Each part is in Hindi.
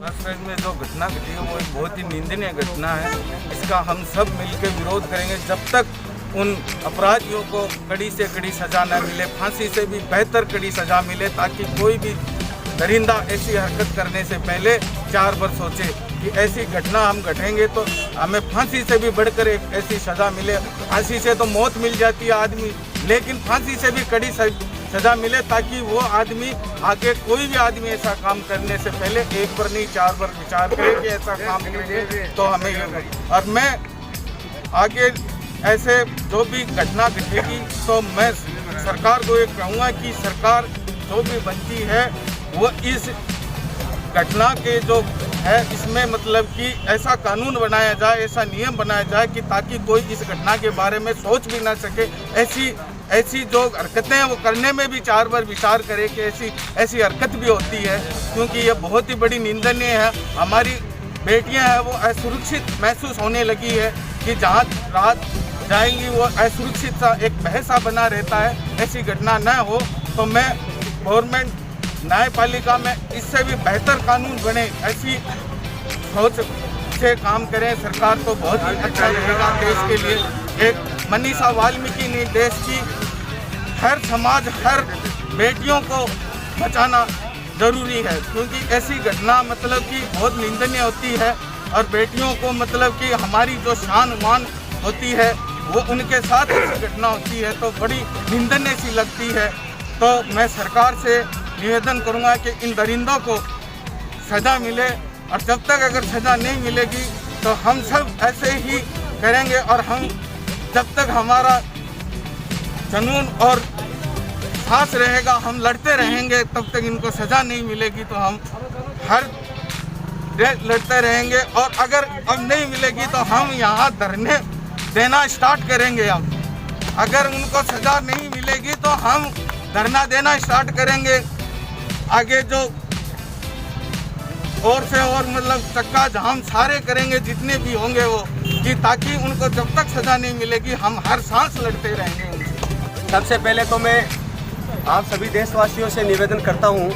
बस में जो घटना घटी है वो एक बहुत ही निंदनीय घटना है। इसका हम सब मिलकर विरोध करेंगे जब तक उन अपराधियों को कड़ी से कड़ी सज़ा न मिले, फांसी से भी बेहतर कड़ी सज़ा मिले, ताकि कोई भी दरिंदा ऐसी हरकत करने से पहले 4 बार सोचे कि ऐसी घटना हम घटेंगे तो हमें फांसी से भी बढ़कर एक ऐसी सज़ा मिले। फांसी से तो मौत मिल जाती है आदमी, लेकिन फांसी से भी कड़ी सज़ा मिले, ताकि वो आदमी आगे कोई भी आदमी ऐसा काम करने से पहले 1 बार नहीं 4 बार विचार करे कि ऐसा काम करेंगे तो हमें ये। और मैं आगे ऐसे जो भी घटना घटेगी तो मैं सरकार को ये कहूँगा कि सरकार जो भी बनती है वो इस घटना के जो है इसमें मतलब कि ऐसा कानून बनाया जाए, ऐसा नियम बनाया जाए कि ताकि कोई इस घटना के बारे में सोच भी ना सके। ऐसी जो हरकतें हैं वो करने में भी 4 बार विचार करे कि ऐसी हरकत भी होती है, क्योंकि ये बहुत ही बड़ी निंदनीय है। हमारी बेटियां हैं वो असुरक्षित महसूस होने लगी है कि जहाँ रात जाएंगी वो असुरक्षित सा एक बहसा बना रहता है। ऐसी घटना न हो तो मैं गवर्नमेंट न्यायपालिका में इससे भी बेहतर कानून बने, ऐसी सोच से काम करें सरकार तो बहुत ही अच्छा रहेगा देश के लिए। एक मनीषा वाल्मीकि ने देश की हर समाज हर बेटियों को बचाना जरूरी है, क्योंकि ऐसी घटना मतलब कि बहुत निंदनीय होती है और बेटियों को मतलब कि हमारी जो शान मान होती है वो उनके साथ ऐसी घटना होती है तो बड़ी निंदनीय सी लगती है। तो मैं सरकार से निवेदन करूंगा कि इन दरिंदों को सज़ा मिले, और जब तक अगर सज़ा नहीं मिलेगी तो हम सब ऐसे ही करेंगे, और हम जब तक हमारा जुनून और साहस रहेगा हम लड़ते रहेंगे, तब तक इनको सज़ा नहीं मिलेगी तो हम हर लड़ते रहेंगे। और अगर अब नहीं मिलेगी तो हम यहाँ धरने देना स्टार्ट करेंगे। अब अगर उनको सज़ा नहीं मिलेगी तो हम धरना देना स्टार्ट करेंगे। आगे जो और से और मतलब चक्का जाम सारे करेंगे जितने भी होंगे वो, कि ताकि उनको जब तक सज़ा नहीं मिलेगी हम हर सांस लड़ते रहेंगे उनसे। सबसे पहले तो मैं आप सभी देशवासियों से निवेदन करता हूँ,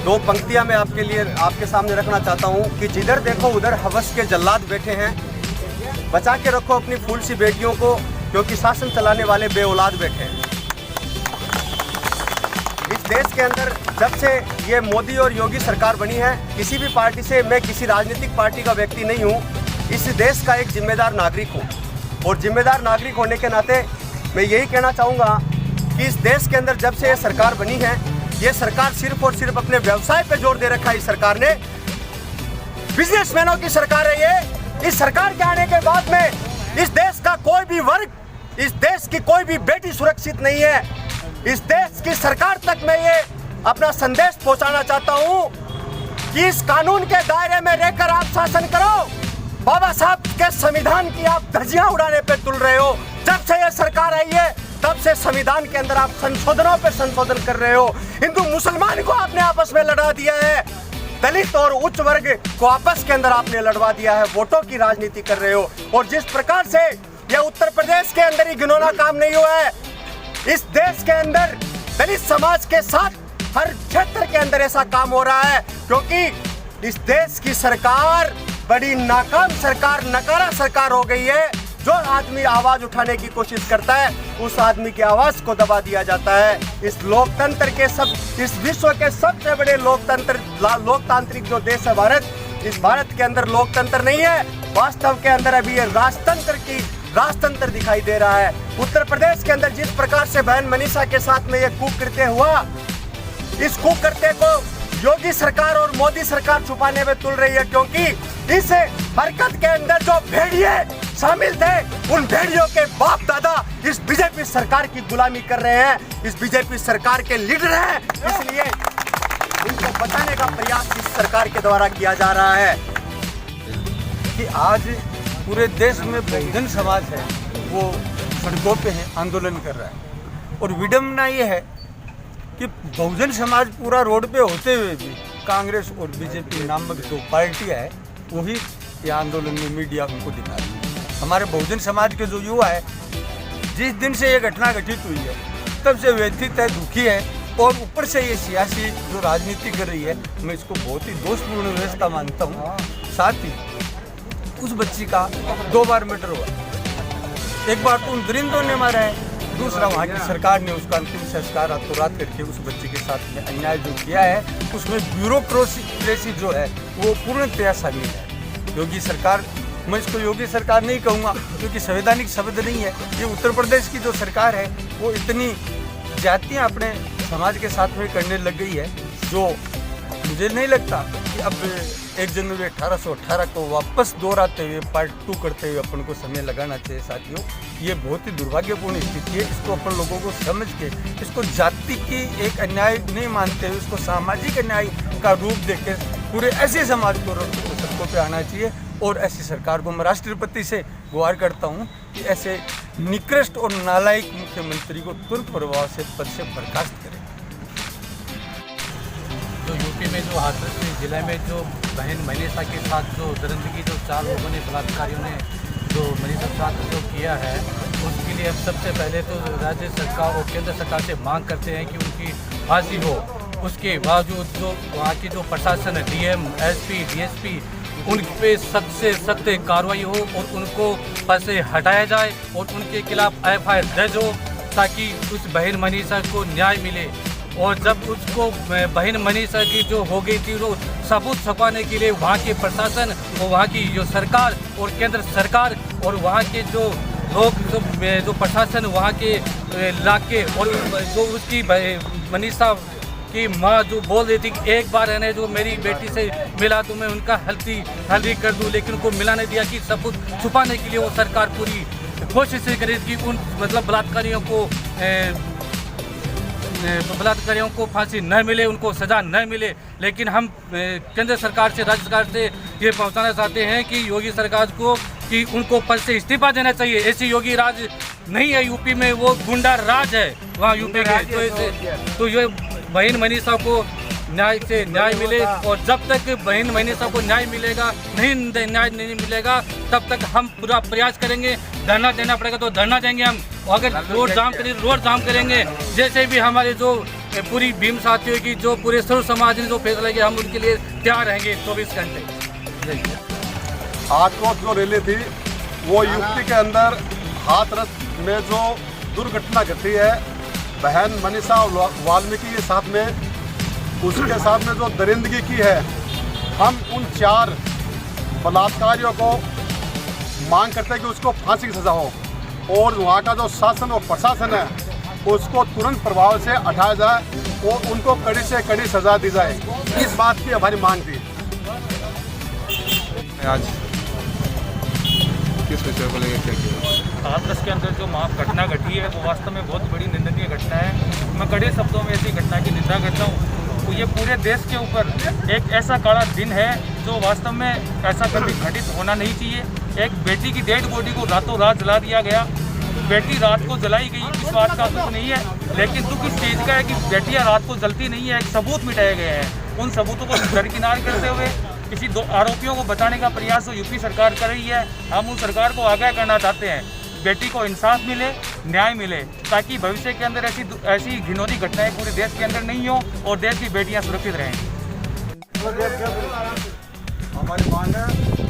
2 पंक्तियाँ मैं आपके लिए आपके सामने रखना चाहता हूँ कि जिधर देखो उधर हवस के जल्लाद बैठे हैं, बचा के रखो अपनी फूल सी बेटियों को, क्योंकि शासन चलाने वाले बेऔलाद बैठे हैं। इस देश के अंदर जब से ये मोदी और योगी सरकार बनी है, किसी भी पार्टी से, मैं किसी राजनीतिक पार्टी का व्यक्ति नहीं हूँ, इस देश का एक जिम्मेदार नागरिक हूँ। और जिम्मेदार नागरिक होने के नाते मैं यही कहना चाहूँगा कि इस देश के अंदर जब से ये सरकार बनी है, ये सरकार सिर्फ और सिर्फ अपने व्यवसाय पे जोर दे रखा है। इस सरकार ने बिजनेसमैनों की सरकार है ये। इस सरकार के आने के बाद में इस देश का कोई भी वर्ग, इस देश की कोई भी बेटी सुरक्षित नहीं है। इस देश की सरकार तक मैं ये अपना संदेश पहुंचाना चाहता हूं कि इस कानून के दायरे में रहकर आप शासन करो। बाबा साहब के संविधान की आप धज्जियां उड़ाने पे तुल रहे हो। जब से ये सरकार आई है तब से संविधान के अंदर आप संशोधनों पे संशोधन कर रहे हो। हिंदू मुसलमान को आपने आपस में लड़ा दिया है, दलित और उच्च वर्ग को आपस के अंदर आपने लड़वा दिया है, वोटों की राजनीति कर रहे हो। और जिस प्रकार से यह उत्तर प्रदेश के अंदर ही घिनौना काम नहीं हुआ है, इस देश के अंदर दलित समाज के साथ हर क्षेत्र के अंदर ऐसा काम हो रहा है, क्योंकि इस देश की सरकार बड़ी नाकाम सरकार, नकारा सरकार हो गई है। जो आदमी आवाज उठाने की कोशिश करता है उस आदमी की आवाज को दबा दिया जाता है। इस लोकतंत्र के इस विश्व के सबसे बड़े लोकतांत्रिक जो देश है भारत, इस भारत के अंदर लोकतंत्र नहीं है, वास्तव के अंदर अभी ये राजतंत्र दिखाई दे रहा है। उत्तर प्रदेश के अंदर जिस प्रकार से बहन मनीषा के साथ में ये कुकृत्य हुआ, इस कुकृत्य को योगी सरकार और मोदी सरकार छुपाने में तुल रही है, क्योंकि इस हरकत के अंदर जो भेड़िए शामिल थे, उन भेड़ियों के बाप दादा इस बीजेपी सरकार की गुलामी कर रहे हैं, इस बीजेपी सरकार के लीडर हैं, इसलिए इनको बचाने का प्रयास इस सरकार के द्वारा किया जा रहा है। कि आज पूरे देश में बहुजन समाज है वो सड़कों पे है, आंदोलन कर रहा है। और विडम्बना ये है कि बहुजन समाज पूरा रोड पे होते हुए भी कांग्रेस और बीजेपी नामक जो पार्टियां है वही ये आंदोलन में मीडिया उनको दिखा रही है। हमारे बहुजन समाज के जो युवा है, जिस दिन से ये घटना घटित हुई है तब से व्यथित है, दुखी है। और ऊपर से ये सियासी जो राजनीति कर रही है, मैं इसको बहुत ही दोषपूर्ण व्यवस्था मानता हूँ। साथ ही उस बच्ची का 2 बार मर्डर हुआ, एक बार तो उन दरिंदों ने मारा है, दूसरा वहाँ की सरकार ने उसका अंतिम संस्कार रातों रात करके उस बच्चे के साथ में अन्याय जो किया है उसमें ब्यूरोक्रेसी जो है वो पूर्णतया शामिल है। योगी सरकार, मैं इसको योगी सरकार नहीं कहूँगा क्योंकि संवैधानिक शब्द नहीं है। ये उत्तर प्रदेश की जो सरकार है वो इतनी जातियाँ अपने समाज के साथ में करने लग गई है जो मुझे नहीं लगता कि अब 1 जनवरी 1818 को वापस दोहराते हुए पार्ट 2 करते हुए अपन को समय लगाना चाहिए। साथियों, ये बहुत ही दुर्भाग्यपूर्ण स्थिति है। इसको अपन लोगों को समझ के इसको जाति की एक अन्याय नहीं मानते हुए इसको सामाजिक अन्याय का रूप देकर पूरे ऐसे समाज को सड़कों पे आना चाहिए। और ऐसी सरकार को मैं राष्ट्रपति से गुहार करता हूँ कि ऐसे निकृष्ट और नालायक मुख्यमंत्री को तुरंत प्रभाव से पद से बर्खास्त करें। जो यूपी में जो हाथरस जिले में जो बहन मनीषा के साथ जो दरिंदगी जो 4 लोगों ने बलात्कारियों ने जो मनीषा के साथ जो किया है, उसके लिए हम सबसे पहले तो राज्य सरकार और केंद्र सरकार से मांग करते हैं कि उनकी फांसी हो। उसके बावजूद जो वहाँ की जो प्रशासन है, डीएम, एसपी, डीएसपी, उन पे सख्त से सख्त कार्रवाई हो और उनको पद से हटाया जाए और उनके खिलाफ एफआईआर दर्ज हो ताकि उस बहन मनीषा को न्याय मिले। और जब उसको बहन मनीषा की जो हो गई थी वो सबूत छुपाने के लिए वहाँ के प्रशासन और वहाँ की जो सरकार और केंद्र सरकार और वहाँ के जो लोग जो प्रशासन वहाँ के इलाके और जो उसकी मनीषा की माँ जो बोल रही थी कि एक बार रहने जो मेरी बेटी से मिला तो मैं उनका हल्दी कर दूं, लेकिन उनको मिला नहीं दिया कि सबूत छुपाने के लिए वो सरकार पूरी कोशिश करी कि उन मतलब बलात्कारियों को फांसी न मिले, उनको सज़ा न मिले। लेकिन हम केंद्र सरकार से, राज्य सरकार से ये पहुंचाना चाहते हैं कि योगी सरकार को कि उनको पद से इस्तीफा देना चाहिए। ऐसी योगी राज नहीं है यूपी में, वो गुंडा राज है वहाँ यूपी के। तो ये बहन मनीषा को न्याय मिले और जब तक बहन मनीषा को न्याय मिलेगा न्याय नहीं मिलेगा तब तक हम पूरा प्रयास करेंगे। धरना देना पड़ेगा तो धरना देंगे हम, अगर रोड जाम करेंगे। जैसे भी हमारे जो पूरी भीम साथियों की जो पूरे सर्व समाज ने जो फैसला किया हम उनके लिए तैयार रहेंगे 24 घंटे। आक्रोश जो रैली थी वो यूपी के अंदर हाथरस में जो दुर्घटना घटी है, बहन मनीषा वाल्मीकि के साथ में, उसके साथ में जो दरिंदगी की है, हम उन 4 बलात्कारियों को मांग करते हैं कि उसको फांसी की सज़ा हो और वहाँ का जो शासन और प्रशासन है उसको तुरंत प्रभाव से हटाया जाए और उनको कड़ी से कड़ी सज़ा दी जाए। इस बात की हमारी मांग थी। आज किस विषय को लेकर क्या किया? हाथरस के अंदर जो घटना घटी है वो वास्तव में बहुत बड़ी निंदनीय घटना है। मैं कड़े शब्दों में ऐसी घटना की निंदा करता हूँ। तो ये पूरे देश के ऊपर एक ऐसा काला दिन है जो वास्तव में ऐसा कभी घटित होना नहीं चाहिए। एक बेटी की डेड बॉडी को रातों रात जला दिया गया। बेटी रात को जलाई गई, इस बात का दुख नहीं है, लेकिन दुख इस चीज़ का है कि बेटियां रात को जलती नहीं है। एक सबूत मिटाए गए हैं, उन सबूतों को दरकिनार करते हुए किसी 2 आरोपियों को बचाने का प्रयास तो यूपी सरकार कर रही है। हम उस सरकार को आगाह करना चाहते हैं, बेटी को इंसाफ मिले, न्याय मिले, ताकि भविष्य के अंदर ऐसी घिनौनी घटनाएं पूरे देश के अंदर नहीं हो और देश की बेटियां सुरक्षित रहें। हमारी मांग है